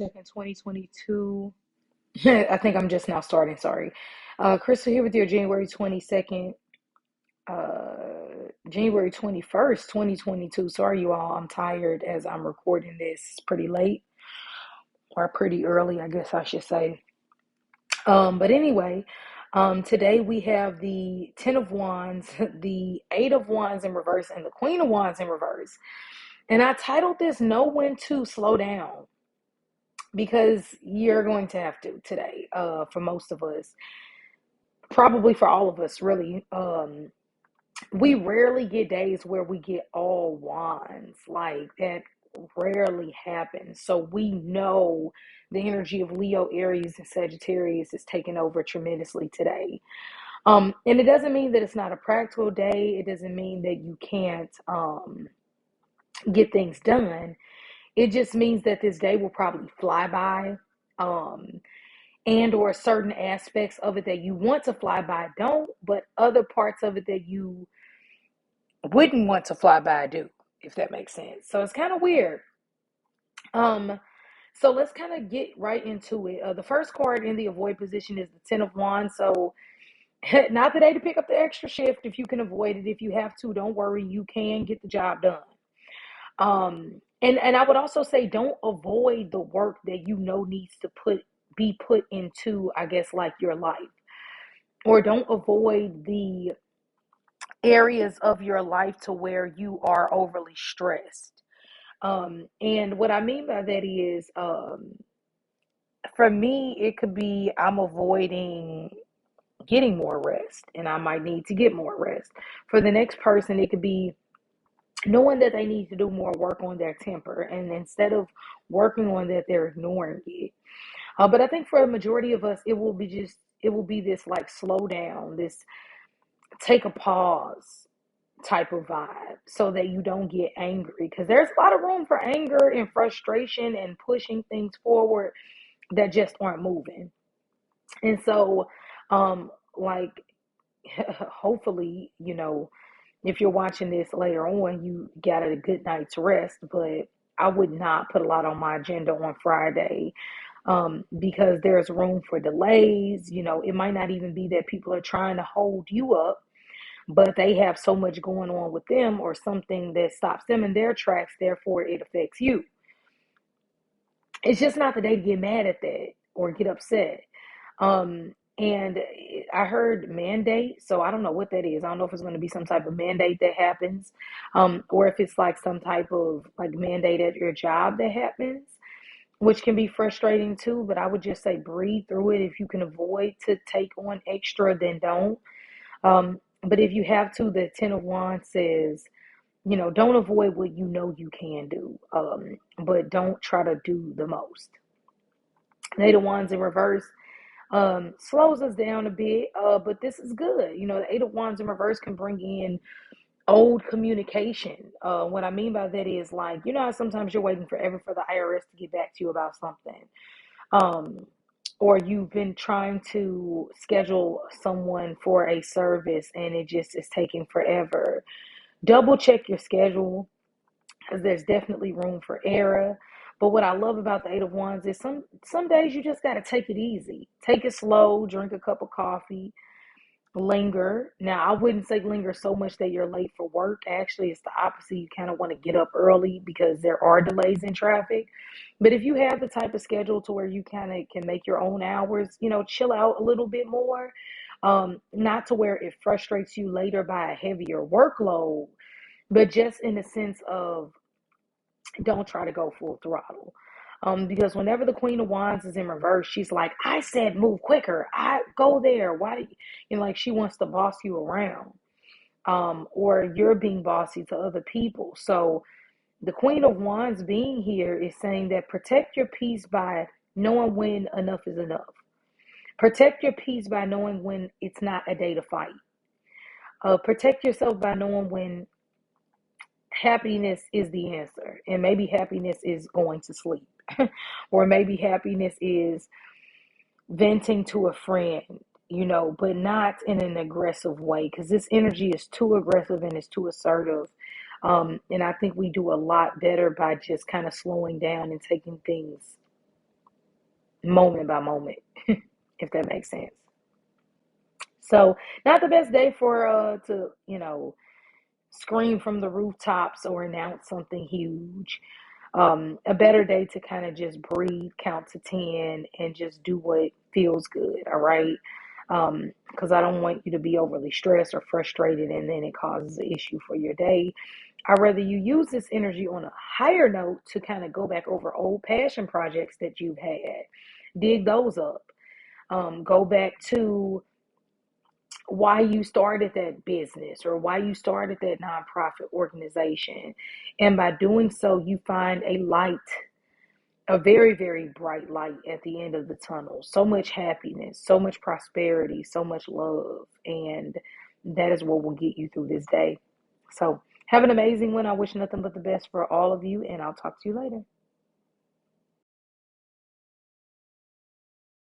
2nd, 2022. I think I'm just now starting, sorry. Crystal here with your January 22nd, January 21st, 2022. Sorry, you all. I'm tired as I'm recording this pretty late or pretty early, I guess I should say. But anyway, today we have the Ten of Wands, the Eight of Wands in reverse, and the Queen of Wands in reverse. And I titled this Know When to Slow Down, because you're going to have to today, for most of us, probably for all of us, really. We rarely get days where we get all wands. Like that rarely happens. So we know the energy of Leo, Aries, and Sagittarius is taking over tremendously today. And it doesn't mean that it's not a practical day. It doesn't mean that you can't get things done. It just means that this day will probably fly by. And or certain aspects of it that you want to fly by don't, but other parts of it that you wouldn't want to fly by do, if that makes sense. So it's kind of weird. Um, so let's kind of get right into it. The first card in the avoid position is the Ten of Wands. So not the day to pick up the extra shift if you can avoid it. If you have to, don't worry, you can get the job done. And I would also say don't avoid the work that you know needs to be put into, I guess, like your life. Or don't avoid the areas of your life to where you are overly stressed. And what I mean by that is, for me, it could be I'm avoiding getting more rest and I might need to get more rest. For the next person, it could be knowing that they need to do more work on their temper. And instead of working on that, they're ignoring it. But I think for the majority of us, it will be this like slow down, this take a pause type of vibe so that you don't get angry, because there's a lot of room for anger and frustration and pushing things forward that just aren't moving. And so like hopefully, if you're watching this later on, you got a good night's rest. But I would not put a lot on my agenda on Friday, because there's room for delays. It might not even be that people are trying to hold you up, but they have so much going on with them or something that stops them in their tracks. Therefore, it affects you. It's just not the day to get mad at that or get upset. And I heard mandate, so I don't know what that is. I don't know if it's going to be some type of mandate that happens, or if it's like some type of like mandate at your job that happens, which can be frustrating too. But I would just say breathe through it. If you can avoid to take on extra, then don't. But if you have to, the Ten of Wands says, don't avoid what you know you can do, but don't try to do the most. The Eight of Wands in reverse slows us down a bit, but this is good. The Eight of Wands in reverse can bring in old communication. What I mean by that is, like, how sometimes you're waiting forever for the IRS to get back to you about something. Um, or you've been trying to schedule someone for a service and it just is taking forever. Double check your schedule, because there's definitely room for error. But what I love about the Eight of Wands is some days you just got to take it easy. Take it slow, drink a cup of coffee, linger. Now, I wouldn't say linger so much that you're late for work. Actually, it's the opposite. You kind of want to get up early because there are delays in traffic. But if you have the type of schedule to where you kind of can make your own hours, chill out a little bit more. Not to where it frustrates you later by a heavier workload, but just in the sense of don't try to go full throttle. Because whenever the Queen of Wands is in reverse, she's like, I said move quicker. I go there. Why do like she wants to boss you around. Or you're being bossy to other people. So the Queen of Wands being here is saying that protect your peace by knowing when enough is enough. Protect your peace by knowing when it's not a day to fight. Protect yourself by knowing when happiness is the answer, and maybe happiness is going to sleep, or maybe happiness is venting to a friend, but not in an aggressive way, because this energy is too aggressive and it's too assertive. And I think we do a lot better by just kind of slowing down and taking things moment by moment, if that makes sense. So, not the best day for to, scream from the rooftops or announce something huge. A better day to kind of just breathe, count to 10, and just do what feels good. All right. Because I don't want you to be overly stressed or frustrated and then it causes an issue for your day. I'd rather you use this energy on a higher note to kind of go back over old passion projects that you've had, dig those up, go back to why you started that business or why you started that nonprofit organization. And by doing so, you find a light, a very, very bright light at the end of the tunnel. So much happiness, so much prosperity, so much love. And that is what will get you through this day. So have an amazing one. I wish nothing but the best for all of you, and I'll talk to you later.